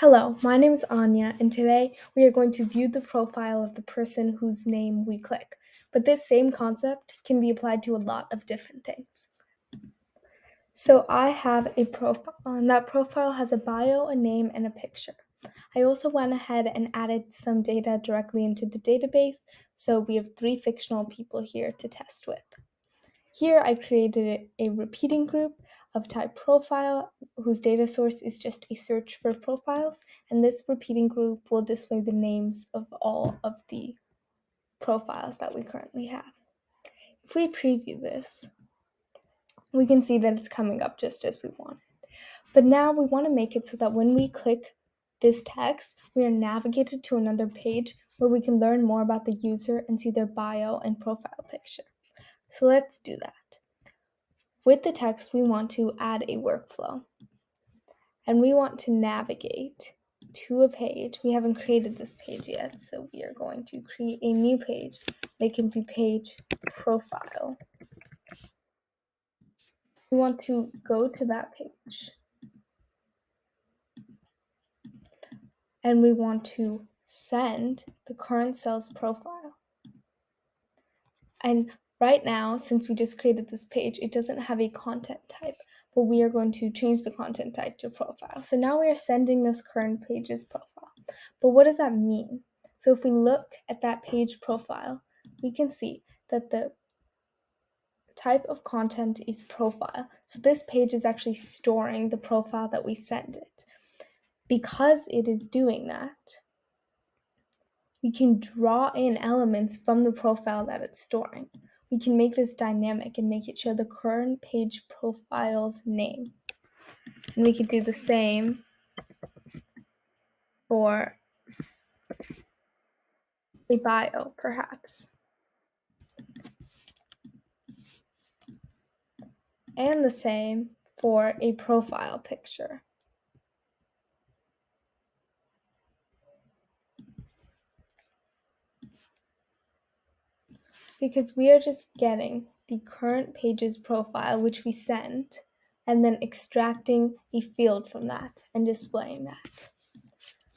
Hello, my name is Anya, and today we are going to view the profile of the person whose name we click. But this same concept can be applied to a lot of different things. So I have a profile, and that profile has a bio, a name, and a picture. I also went ahead and added some data directly into the database, so we have 3 fictional people here to test with. Here I created a repeating group of type profile whose data source is just a search for profiles, and this repeating group will display the names of all of the profiles that we currently have. If we preview this, we can see that it's coming up just as we wanted. But now we want to make it so that when we click this text, we are navigated to another page where we can learn more about the user and see their bio and profile picture. So let's do that. With the text, we want to add a workflow, and we want to navigate to a page. We haven't created this page yet, so we are going to create a new page. It can be page profile. We want to go to that page, and we want to send the current sales profile. And right now, since we just created this page, it doesn't have a content type, but we are going to change the content type to profile. So now we are sending this current page's profile. But what does that mean? So if we look at that page profile, we can see that the type of content is profile. So this page is actually storing the profile that we send it. Because it is doing that, we can draw in elements from the profile that it's storing. We can make this dynamic and make it show the current page profile's name. And we could do the same for a bio, perhaps. And the same for a profile picture. Because we are just getting the current page's profile, which we sent, and then extracting a field from that and displaying that.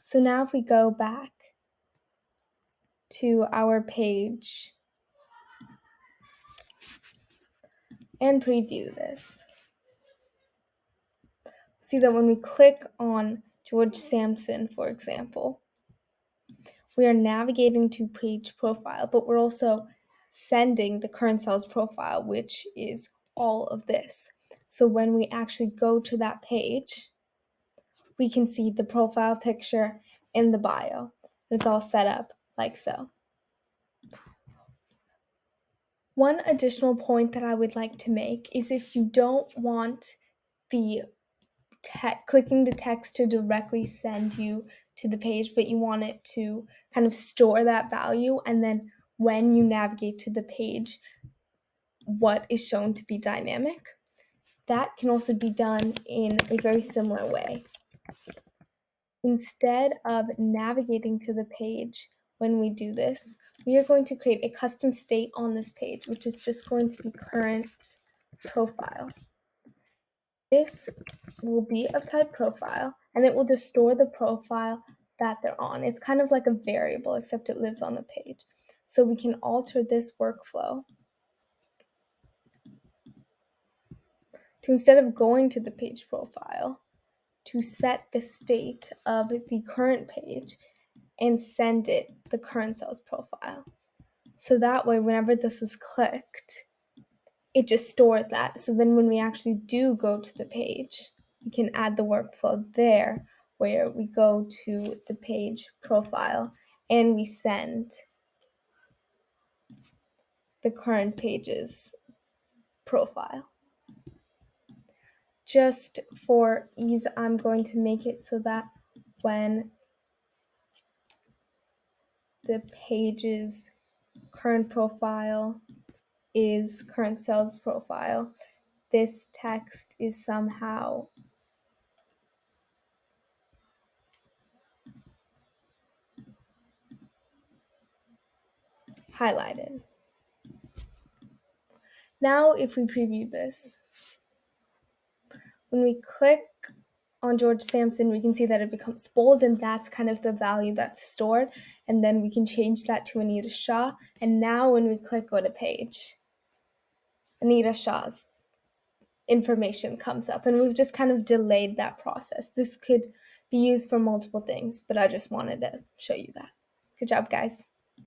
So now if we go back to our page and preview this, see that when we click on George Sampson, for example, we are navigating to page profile, but we're also sending the current sales profile, which is all of this. So when we actually go to that page, we can see the profile picture and the bio. It's all set up like so. One additional point that I would like to make is if you don't want the clicking the text to directly send you to the page, but you want it to kind of store that value, and then when you navigate to the page, what is shown to be dynamic. That can also be done in a very similar way. Instead of navigating to the page when we do this, we are going to create a custom state on this page, which is just going to be current profile. This will be of type profile, and it will just store the profile that they're on. It's kind of like a variable, except it lives on the page. So we can alter this workflow to, instead of going to the page profile, to set the state of the current page and send it the current sales profile. So that way, whenever this is clicked, it just stores that. So then when we actually do go to the page, we can add the workflow there where we go to the page profile and we send the current page's profile. Just for ease, I'm going to make it so that when the page's current profile is current sales profile, this text is somehow highlighted. Now if we preview this, when we click on George Sampson, we can see that it becomes bold, and that's kind of the value that's stored. And then we can change that to Anita Shah. And now when we click go to page, Anita Shah's information comes up, and we've just kind of delayed that process. This could be used for multiple things, but I just wanted to show you that. Good job, guys.